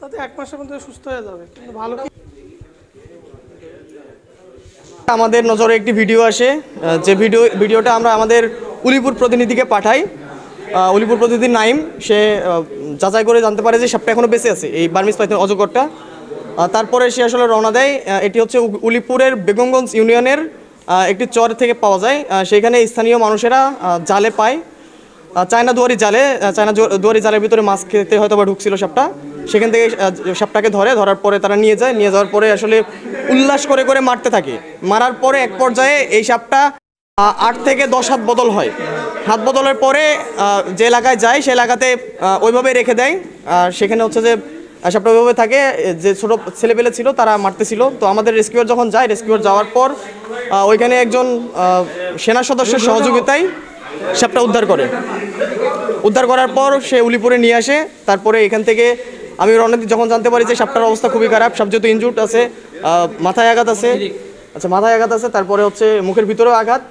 তাতে 1 মাসের মধ্যে সুস্থ হয়ে যাবে, কিন্তু ভালো আমাদের নজরে একটি ভিডিও আসে, যে ভিডিওটা আমরা আমাদের উলিপুর প্রতিনিধিকে পাঠাই। উলিপুর প্রতিনিধি নাইম সে যাচাই করে জানতে পারে যে সাপটা এখনও বেঁচে আছে, এই বার্মিজ পাইথন অজগরটা। তারপরে সে আসলে রওনা দেয়। এটি হচ্ছে উলিপুরের বেগমগঞ্জ ইউনিয়নের একটি চর থেকে পাওয়া যায়। সেইখানে স্থানীয় মানুষেরা জালে পায়, চায়না দুয়ারি জালের ভিতরে মাছ খেতে হয়তো বা ঢুকছিল সাপটা। সেখান থেকে সাপটাকে ধরার পরে তারা নিয়ে যাওয়ার পরে আসলে উল্লাস করে করে মারতে থাকে। মারার পরে এক পর্যায়ে এই সাপটা 8 থেকে 10 হাত বদল হয়। হাত বদলের পরে যে এলাকায় যায় সে এলাকাতে ওইভাবে রেখে দেয়। আর সেখানে হচ্ছে যে সাপটা ওইভাবে থাকে। যে ছোটো ছেলেপেলে ছিল তারা মারতেছিল। তো আমাদের রেস্কিউয়ার যখন যায়, রেস্কিউয়ার যাওয়ার পর ওইখানে একজন সেনা সদস্যের সহযোগিতায় সাপটা উদ্ধার করার পর সে উলিপুরে নিয়ে আসে। তারপরে এখান থেকে আমি রণদীপ যখন জানতে পারি যে সাপটার অবস্থা খুবই খারাপ, সাপ যেহেতু ইনজুর্ড আছে, মাথায় আঘাত আছে, তারপরে হচ্ছে মুখের ভিতরেও আঘাত।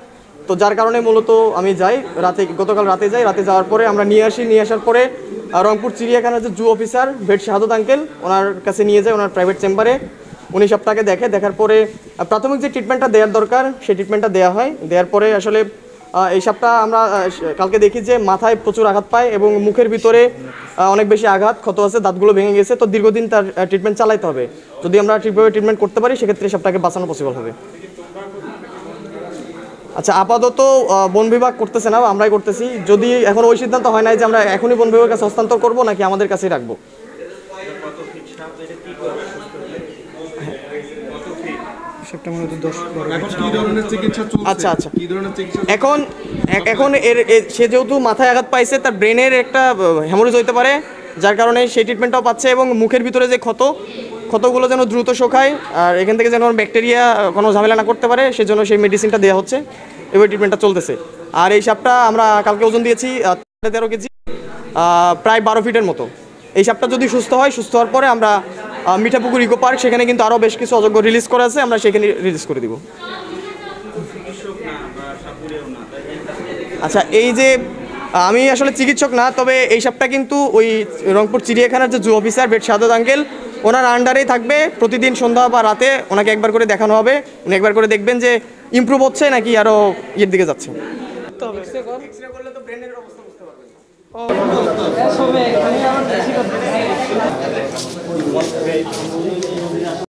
তো যার কারণে মূলত আমি যাই গতকাল রাতে যাওয়ার পরে আমরা নিয়ে আসার পরে রংপুর চিড়িয়াখানার যে জু অফিসার ভেট শাহাদত আঙ্কেল, ওনার কাছে নিয়ে যায়, ওনার প্রাইভেট চেম্বারে। উনি সাপটাকে দেখার পরে প্রাথমিক যে ট্রিটমেন্টটা দেওয়ার দরকার সেই ট্রিটমেন্টটা দেওয়ার পরে আসলে এই সাপটা আমরা কালকে দেখি যে মাথায় প্রচুর আঘাত পায় এবং মুখের ভিতরে অনেক বেশি ক্ষত আছে, দাঁতগুলো ভেঙে গেছে। তো দীর্ঘদিন তার ট্রিটমেন্ট চালাইতে হবে। যদি আমরা ঠিকভাবে ট্রিটমেন্ট করতে পারি সেক্ষেত্রে সাপটাকে বাঁচানো পসিবল হবে। আচ্ছা, আপাতত বন বিভাগ করতেছে না, আমরাই করতেছি। যদি এখন ওই সিদ্ধান্ত হয় নাই যে আমরা এখনই বন বিভাগের কাছে হস্তান্তর করবো নাকি আমাদের কাছেই রাখবো। আচ্ছা, এখন সে যেহেতু মাথায় আঘাত পাইছে, তার ব্রেনের একটা হেমোরেজ হইতে পারে, যার কারণে সেই ট্রিটমেন্টটাও পাচ্ছে। এবং মুখের ভিতরে যে ক্ষতগুলো যেন দ্রুত শোকায় আর এখান থেকে যেন ব্যাকটেরিয়া কোনো ঝামেলা না করতে পারে, সেজন্য সেই মেডিসিনটা দেওয়া হচ্ছে, এবার ট্রিটমেন্টটা চলতেছে। আর এই সাপটা আমরা কালকে ওজন দিয়েছি 13 কেজি, প্রায় 12 ফিটের মতো। এই সাপটা যদি সুস্থ হওয়ার পরে আমরা মিঠাপুকুর ইকো পার্ক, সেখানে কিন্তু আরও বেশ কিছু অজগর রিলিজ করা আছে, আমরা সেখানে রিলিজ করে দিব। আচ্ছা, এই যে আমি আসলে চিকিৎসক না, তবে এই সাপটা কিন্তু ওই রংপুর চিড়িয়াখানার যে জু অফিসার ভেট শাহাদত আঙ্কেল, ওনার আন্ডারেই থাকবে। প্রতিদিন সন্ধ্যা বা রাতে ওনাকে একবার করে দেখানো হবে। উনি একবার করে দেখবেন যে ইমপ্রুভ হচ্ছে নাকি আরও ইয়ের দিকে যাচ্ছে। এক্সরে করলে তো ব্রেনের অবস্থা বুঝতে পারবেন।